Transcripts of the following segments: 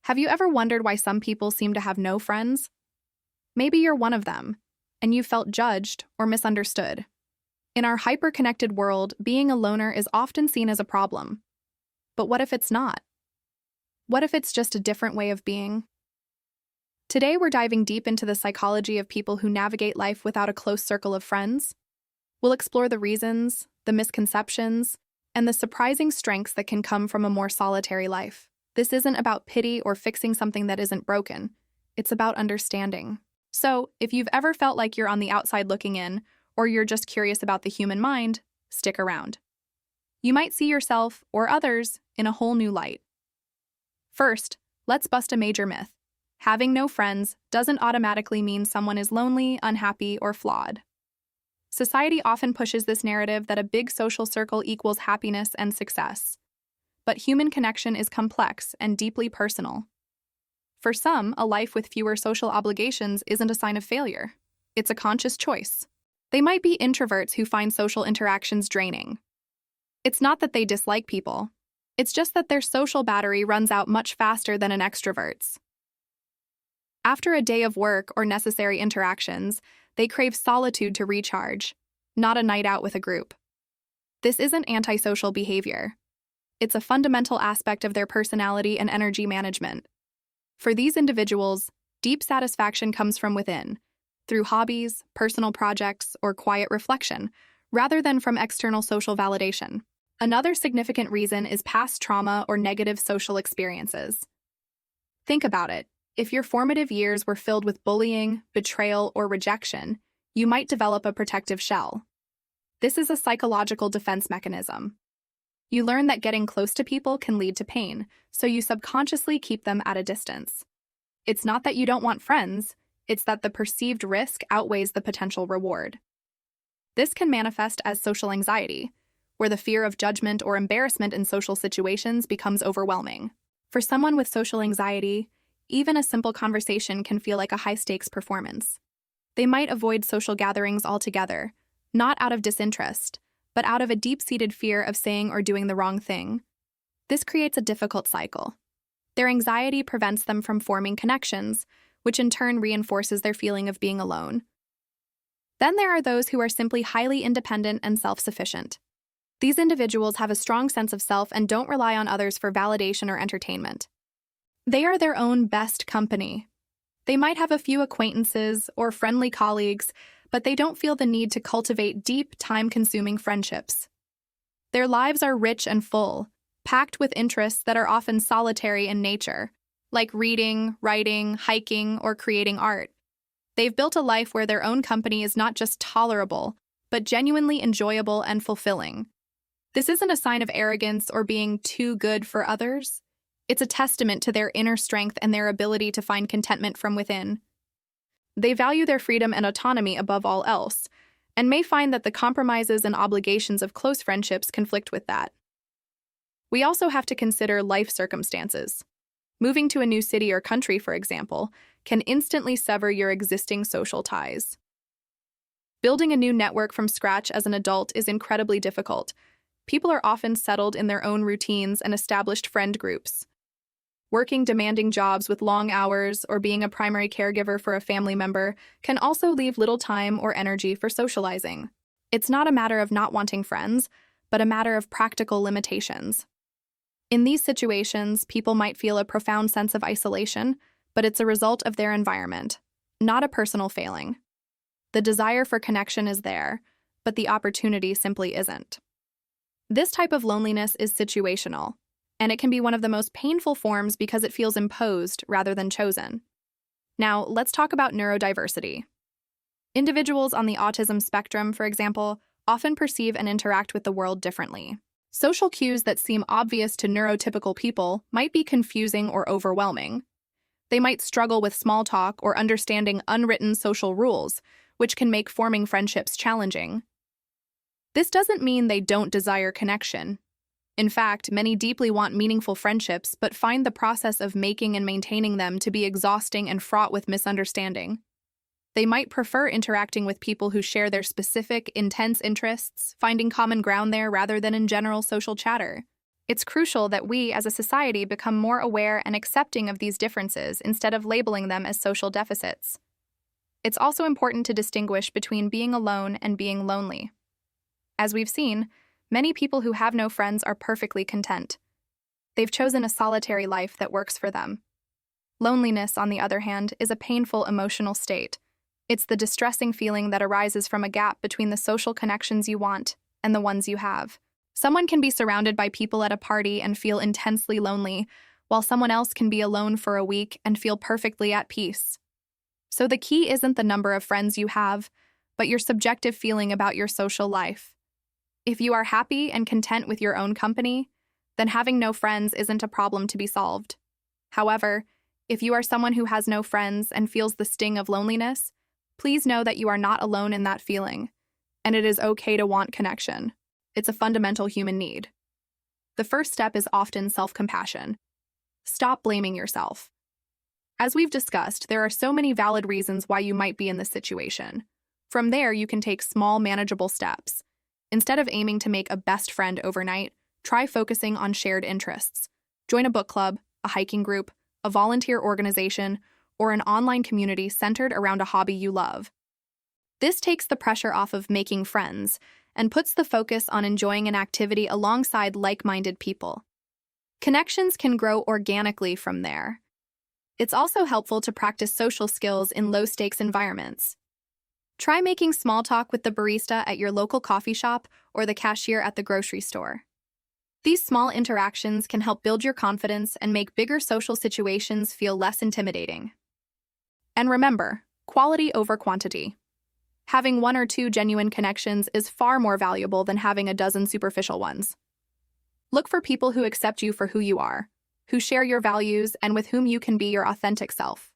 Have you ever wondered why some people seem to have no friends? Maybe you're one of them, and you felt judged or misunderstood. In our hyper-connected world, being a loner is often seen as a problem. But what if it's not? What if it's just a different way of being? Today, we're diving deep into the psychology of people who navigate life without a close circle of friends. We'll explore the reasons, the misconceptions, and the surprising strengths that can come from a more solitary life. This isn't about pity or fixing something that isn't broken. It's about understanding. So, if you've ever felt like you're on the outside looking in, or you're just curious about the human mind, stick around. You might see yourself, or others, in a whole new light. First, let's bust a major myth. Having no friends doesn't automatically mean someone is lonely, unhappy, or flawed. Society often pushes this narrative that a big social circle equals happiness and success. But human connection is complex and deeply personal. For some, a life with fewer social obligations isn't a sign of failure. It's a conscious choice. They might be introverts who find social interactions draining. It's not that they dislike people. It's just that their social battery runs out much faster than an extrovert's. After a day of work or necessary interactions, they crave solitude to recharge, not a night out with a group. This isn't antisocial behavior. It's a fundamental aspect of their personality and energy management. For these individuals, deep satisfaction comes from within, through hobbies, personal projects, or quiet reflection, rather than from external social validation. Another significant reason is past trauma or negative social experiences. Think about it. If your formative years were filled with bullying, betrayal, or rejection, you might develop a protective shell. This is a psychological defense mechanism. You learn that getting close to people can lead to pain, so you subconsciously keep them at a distance. It's not that you don't want friends, it's that the perceived risk outweighs the potential reward. This can manifest as social anxiety, where the fear of judgment or embarrassment in social situations becomes overwhelming. For someone with social anxiety, even a simple conversation can feel like a high-stakes performance. They might avoid social gatherings altogether, not out of disinterest, but out of a deep-seated fear of saying or doing the wrong thing. This creates a difficult cycle. Their anxiety prevents them from forming connections, which in turn reinforces their feeling of being alone. Then there are those who are simply highly independent and self-sufficient. These individuals have a strong sense of self and don't rely on others for validation or entertainment. They are their own best company. They might have a few acquaintances or friendly colleagues, but they don't feel the need to cultivate deep, time-consuming friendships. Their lives are rich and full, packed with interests that are often solitary in nature, like reading, writing, hiking, or creating art. They've built a life where their own company is not just tolerable, but genuinely enjoyable and fulfilling. This isn't a sign of arrogance or being too good for others. It's a testament to their inner strength and their ability to find contentment from within. They value their freedom and autonomy above all else, and may find that the compromises and obligations of close friendships conflict with that. We also have to consider life circumstances. Moving to a new city or country, for example, can instantly sever your existing social ties. Building a new network from scratch as an adult is incredibly difficult. People are often settled in their own routines and established friend groups. Working demanding jobs with long hours or being a primary caregiver for a family member can also leave little time or energy for socializing. It's not a matter of not wanting friends, but a matter of practical limitations. In these situations, people might feel a profound sense of isolation, but it's a result of their environment, not a personal failing. The desire for connection is there, but the opportunity simply isn't. This type of loneliness is situational, and it can be one of the most painful forms because it feels imposed rather than chosen. Now, let's talk about neurodiversity. Individuals on the autism spectrum, for example, often perceive and interact with the world differently. Social cues that seem obvious to neurotypical people might be confusing or overwhelming. They might struggle with small talk or understanding unwritten social rules, which can make forming friendships challenging. This doesn't mean they don't desire connection. In fact, many deeply want meaningful friendships but find the process of making and maintaining them to be exhausting and fraught with misunderstanding. They might prefer interacting with people who share their specific, intense interests, finding common ground there rather than in general social chatter. It's crucial that we, as a society, become more aware and accepting of these differences instead of labeling them as social deficits. It's also important to distinguish between being alone and being lonely. As we've seen, many people who have no friends are perfectly content. They've chosen a solitary life that works for them. Loneliness, on the other hand, is a painful emotional state. It's the distressing feeling that arises from a gap between the social connections you want and the ones you have. Someone can be surrounded by people at a party and feel intensely lonely, while someone else can be alone for a week and feel perfectly at peace. So the key isn't the number of friends you have, but your subjective feeling about your social life. If you are happy and content with your own company, then having no friends isn't a problem to be solved. However, if you are someone who has no friends and feels the sting of loneliness, please know that you are not alone in that feeling, and it is okay to want connection. It's a fundamental human need. The first step is often self-compassion. Stop blaming yourself. As we've discussed, there are so many valid reasons why you might be in this situation. From there, you can take small, manageable steps. Instead of aiming to make a best friend overnight, try focusing on shared interests. Join a book club, a hiking group, a volunteer organization, or an online community centered around a hobby you love. This takes the pressure off of making friends and puts the focus on enjoying an activity alongside like-minded people. Connections can grow organically from there. It's also helpful to practice social skills in low-stakes environments. Try making small talk with the barista at your local coffee shop or the cashier at the grocery store. These small interactions can help build your confidence and make bigger social situations feel less intimidating. And remember, quality over quantity. Having one or two genuine connections is far more valuable than having a dozen superficial ones. Look for people who accept you for who you are, who share your values, and with whom you can be your authentic self.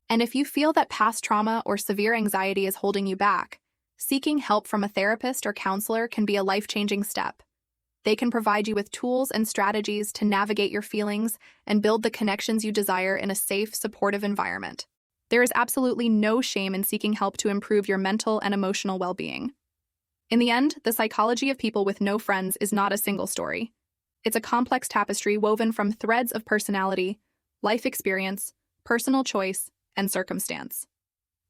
And if you feel that past trauma or severe anxiety is holding you back, seeking help from a therapist or counselor can be a life-changing step. They can provide you with tools and strategies to navigate your feelings and build the connections you desire in a safe, supportive environment. There is absolutely no shame in seeking help to improve your mental and emotional well-being. In the end, the psychology of people with no friends is not a single story. It's a complex tapestry woven from threads of personality, life experience, personal choice, and circumstance.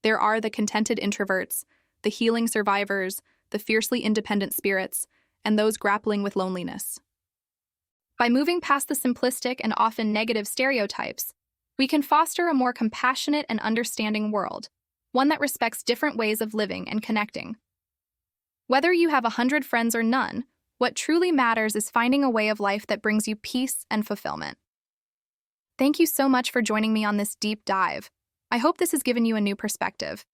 There are the contented introverts, the healing survivors, the fiercely independent spirits, and those grappling with loneliness. By moving past the simplistic and often negative stereotypes, we can foster a more compassionate and understanding world, one that respects different ways of living and connecting. Whether you have 100 friends or none, what truly matters is finding a way of life that brings you peace and fulfillment. Thank you so much for joining me on this deep dive. I hope this has given you a new perspective.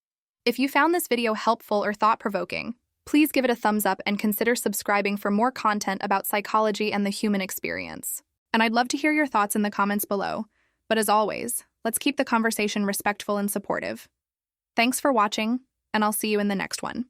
If you found this video helpful or thought-provoking, please give it a thumbs up and consider subscribing for more content about psychology and the human experience. And I'd love to hear your thoughts in the comments below. But as always, let's keep the conversation respectful and supportive. Thanks for watching, and I'll see you in the next one.